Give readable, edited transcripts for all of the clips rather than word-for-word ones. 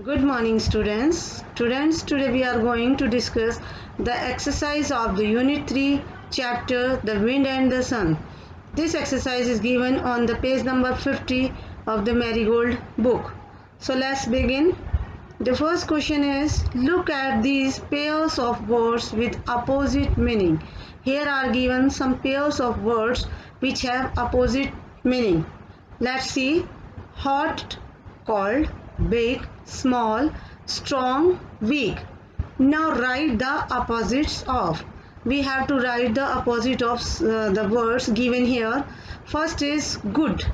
Good morning students. Today we are going to discuss the exercise of the Unit 3 chapter The Wind and the Sun. This exercise is given on the page number 50 of the Marigold book. So let's begin. The first question is, look at these pairs of words with opposite meaning. Here are given some pairs of words which have opposite meaning. Let's see. Hot, cold, big, small, strong, weak. Now write the opposites of. We have to write the opposite of the words given here. First is good.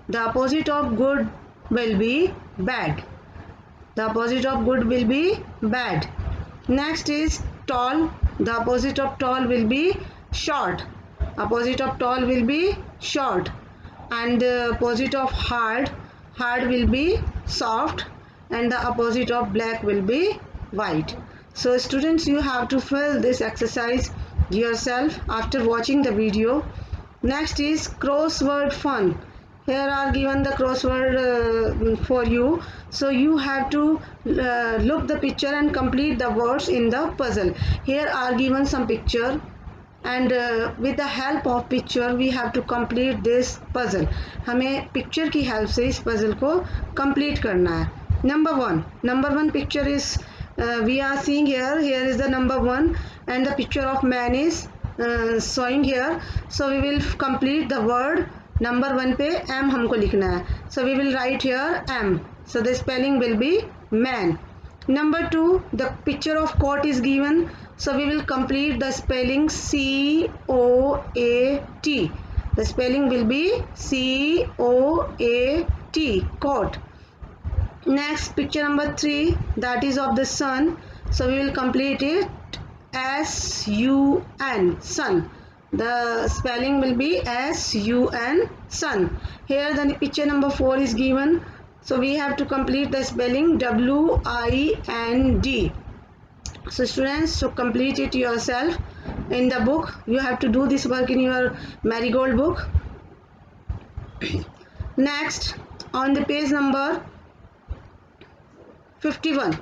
The opposite of good will be bad. The opposite of good will be bad. Next is tall. The opposite of tall will be short. Opposite of tall will be short. And the opposite of hard will be soft, and the opposite of black will be white. So students, you have to fill this exercise yourself after watching the video. Next is crossword fun. Here are given the crossword for you, so you have to look the picture and complete the words in the puzzle. Here are given some picture, and with the help of picture we have to complete this puzzle. हमें picture की help से इस puzzle को complete करना है. Number one picture is we are seeing here. Here is the number 1 and the picture of man is showing here. So we will complete the word number 1 पे M हमको लिखना है. So we will write here M. So the spelling will be man. Number 2, the picture of coat is given. So we will complete the spelling C-O-A-T. The spelling will be C-O-A-T, coat. Next, picture number 3, that is of the sun. So we will complete it S-U-N, sun. The spelling will be S-U-N, sun. Here the picture number 4 is given. So we have to complete the spelling W-I-N-D. So students, so complete it yourself in the book. You have to do this work in your Marigold book. Next, on the page number 51.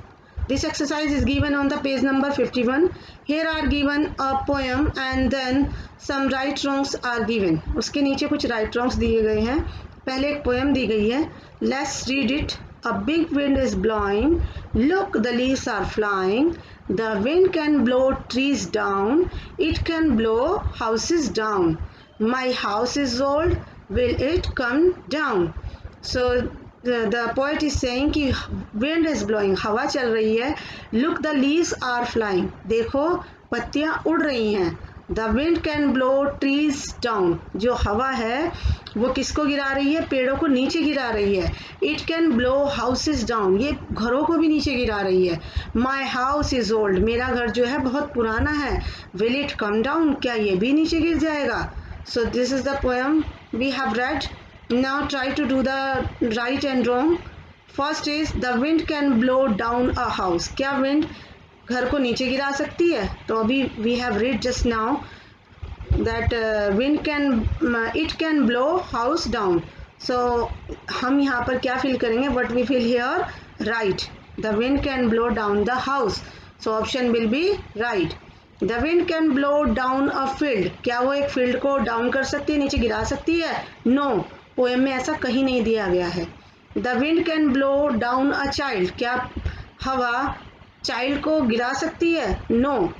This exercise is given on the page number 51. Here are given a poem and then some right wrongs are given. उसके नीचे कुछ right wrongs दिए गए हैं. पहले एक poem दी गई है. Let's read it. A big wind is blowing. Look, the leaves are flying. The wind can blow trees down. It can blow houses down. My house is old. Will it come down? So the poet is saying कि wind is blowing, हवा चल रही है. Look, the leaves are flying. देखो पत्तियाँ उड़ रही हैं. The wind can blow trees down. जो हवा है वो किसको गिरा रही है? पेड़ों को नीचे गिरा रही है. It can blow houses down. ये घरों को भी नीचे गिरा रही है. My house is old. मेरा घर जो है बहुत पुराना है. Will it come down? क्या ये भी नीचे गिर जाएगा? So this is the poem we have read. Now try to do the right and wrong. First is the wind can blow down a house. क्या wind घर को नीचे गिरा सकती है? तो अभी we have read just now that wind can it can blow house down. So हम यहाँ पर क्या fill करेंगे? What we fill here? Right. The wind can blow down the house. So option will be right. The wind can blow down a field. क्या वो एक field को down कर सकती है, नीचे गिरा सकती है? No. पोएम में ऐसा कहीं नहीं दिया गया है. The wind can blow down a child. क्या हवा child को गिरा सकती है? No.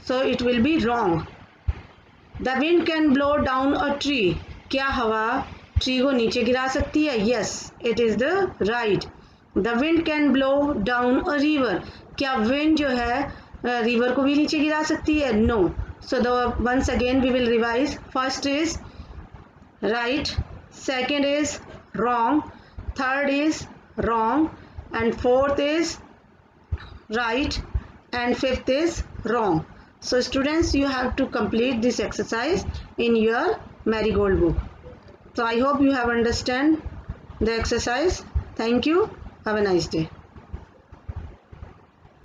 So it will be wrong. The wind can blow down a tree. क्या हवा tree को नीचे गिरा सकती है? Yes, it is the right. The wind can blow down a river. क्या wind जो है river को भी नीचे गिरा सकती है? No. So once again we will revise. First is right. Second is wrong, third is wrong, and fourth is right, and fifth is wrong. So students, you have to complete this exercise in your Marigold book. So I hope you have understand the exercise. Thank you. Have a nice day.